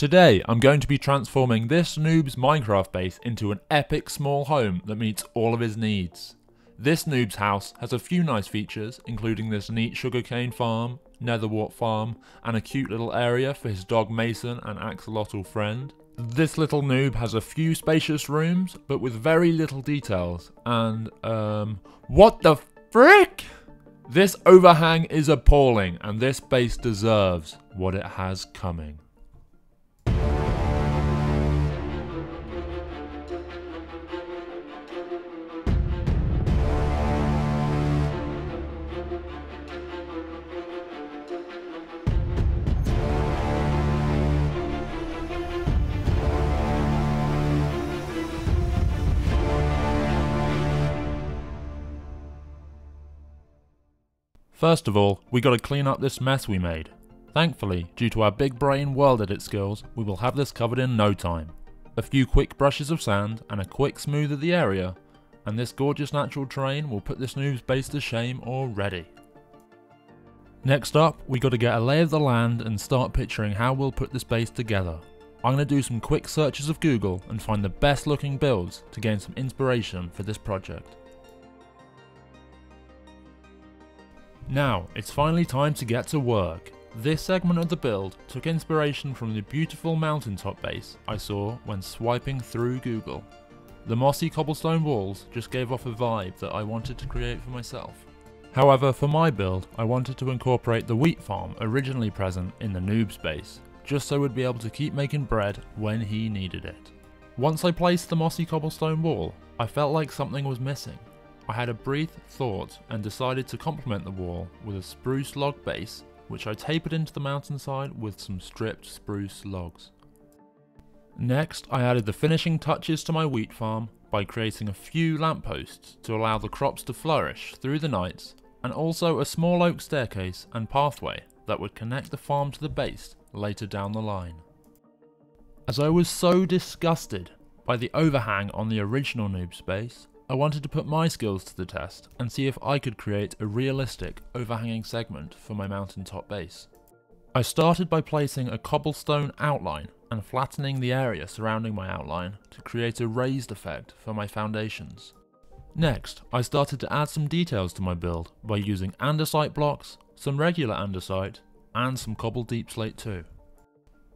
Today I'm going to be transforming this noob's Minecraft base into an epic small home that meets all of his needs. This noob's house has a few nice features, including this neat sugarcane farm, netherwart farm, and a cute little area for his dog Mason and axolotl friend. This little noob has a few spacious rooms, but with very little details, and what the frick? This overhang is appalling, and this base deserves what it has coming. First of all, we gotta clean up this mess we made. Thankfully, due to our big brain world edit skills, we will have this covered in no time. A few quick brushes of sand and a quick smooth of the area, and this gorgeous natural terrain will put this noob's base to shame already. Next up, we gotta get a lay of the land and start picturing how we'll put this base together. I'm gonna do some quick searches of Google and find the best looking builds to gain some inspiration for this project. Now, it's finally time to get to work. This segment of the build took inspiration from the beautiful mountaintop base I saw when swiping through Google. The mossy cobblestone walls just gave off a vibe that I wanted to create for myself. However, for my build, I wanted to incorporate the wheat farm originally present in the noob's base, just so we'd be able to keep making bread when he needed it. Once I placed the mossy cobblestone wall, I felt like something was missing. I had a brief thought and decided to complement the wall with a spruce log base, which I tapered into the mountainside with some stripped spruce logs. Next, I added the finishing touches to my wheat farm by creating a few lampposts to allow the crops to flourish through the nights, and also a small oak staircase and pathway that would connect the farm to the base later down the line. As I was so disgusted by the overhang on the original noob's base, I wanted to put my skills to the test and see if I could create a realistic overhanging segment for my mountaintop base. I started by placing a cobblestone outline and flattening the area surrounding my outline to create a raised effect for my foundations. Next, I started to add some details to my build by using andesite blocks, some regular andesite, and some cobble deep slate too.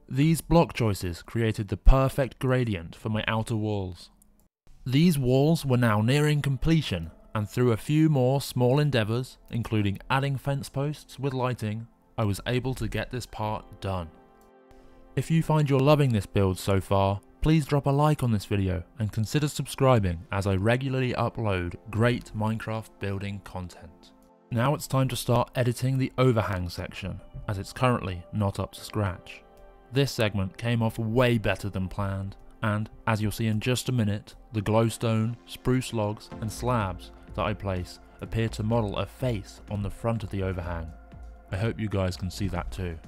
These block choices created the perfect gradient for my outer walls. These walls were now nearing completion, and through a few more small endeavours, including adding fence posts with lighting, I was able to get this part done. If you find you're loving this build so far, please drop a like on this video and consider subscribing as I regularly upload great Minecraft building content. Now it's time to start editing the overhang section, as it's currently not up to scratch. This segment came off way better than planned, and, as you'll see in just a minute, the glowstone, spruce logs and slabs that I place appear to model a face on the front of the overhang. I hope you guys can see that too.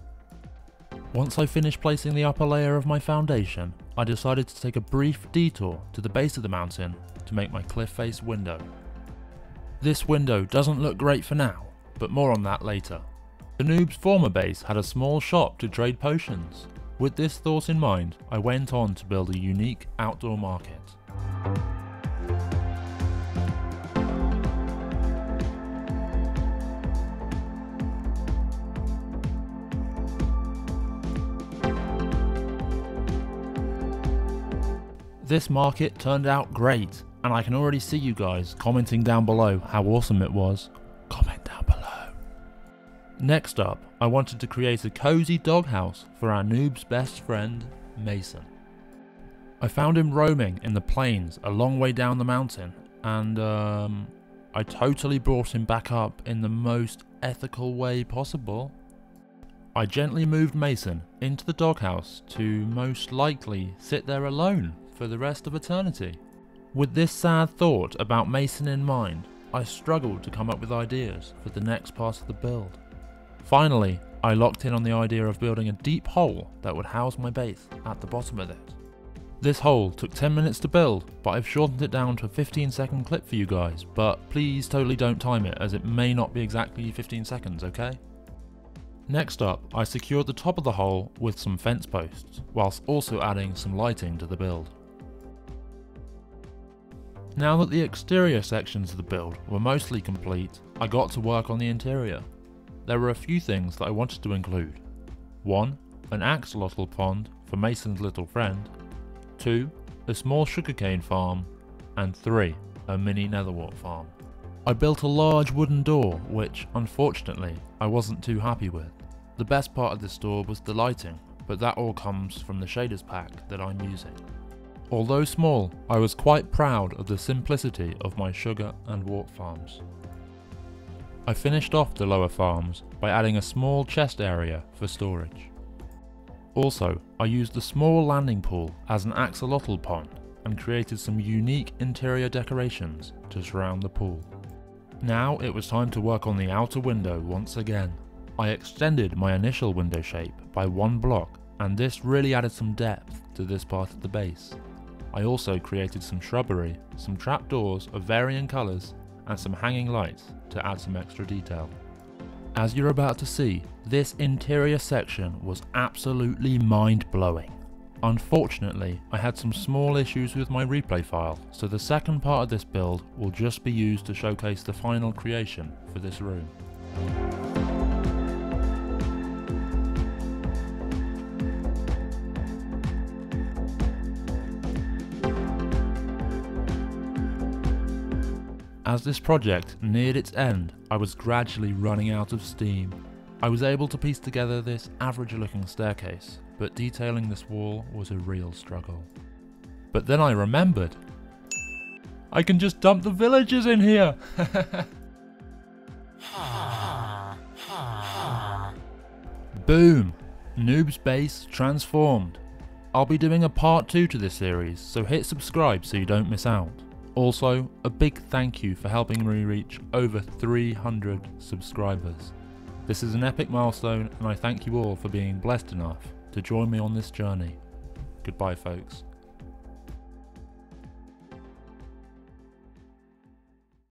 Once I finished placing the upper layer of my foundation, I decided to take a brief detour to the base of the mountain to make my cliff face window. This window doesn't look great for now, but more on that later. The noob's former base had a small shop to trade potions. With this thought in mind, I went on to build a unique outdoor market. This market turned out great, and I can already see you guys commenting down below how awesome it was. Comment down below. Next up, I wanted to create a cozy doghouse for our noob's best friend, Mason. I found him roaming in the plains a long way down the mountain, and I totally brought him back up in the most ethical way possible. I gently moved Mason into the doghouse to most likely sit there alone for the rest of eternity. With this sad thought about Mason in mind, I struggled to come up with ideas for the next part of the build. Finally, I locked in on the idea of building a deep hole that would house my base at the bottom of it. This hole took 10 minutes to build, but I've shortened it down to a 15-second clip for you guys, but please totally don't time it as it may not be exactly 15 seconds, okay? Next up, I secured the top of the hole with some fence posts, whilst also adding some lighting to the build. Now that the exterior sections of the build were mostly complete, I got to work on the interior. There were a few things that I wanted to include. 1. An axolotl pond for Mason's little friend. 2. A small sugarcane farm. And 3. A mini netherwort farm. I built a large wooden door which, unfortunately, I wasn't too happy with. The best part of this door was the lighting, but that all comes from the shaders pack that I'm using. Although small, I was quite proud of the simplicity of my sugar and wort farms. I finished off the lower farms by adding a small chest area for storage. Also, I used the small landing pool as an axolotl pond and created some unique interior decorations to surround the pool. Now it was time to work on the outer window once again. I extended my initial window shape by 1 block, and this really added some depth to this part of the base. I also created some shrubbery, some trapdoors of varying colours, and some hanging lights to add some extra detail. As you're about to see, this interior section was absolutely mind-blowing. Unfortunately, I had some small issues with my replay file, so the second part of this build will just be used to showcase the final creation for this room. As this project neared its end, I was gradually running out of steam. I was able to piece together this average looking staircase, but detailing this wall was a real struggle. But then I remembered, I can just dump the villagers in here! Boom! Noob's base transformed. I'll be doing a part 2 to this series, so hit subscribe so you don't miss out. Also, a big thank you for helping me reach over 300 subscribers. This is an epic milestone, and I thank you all for being blessed enough to join me on this journey. Goodbye, folks.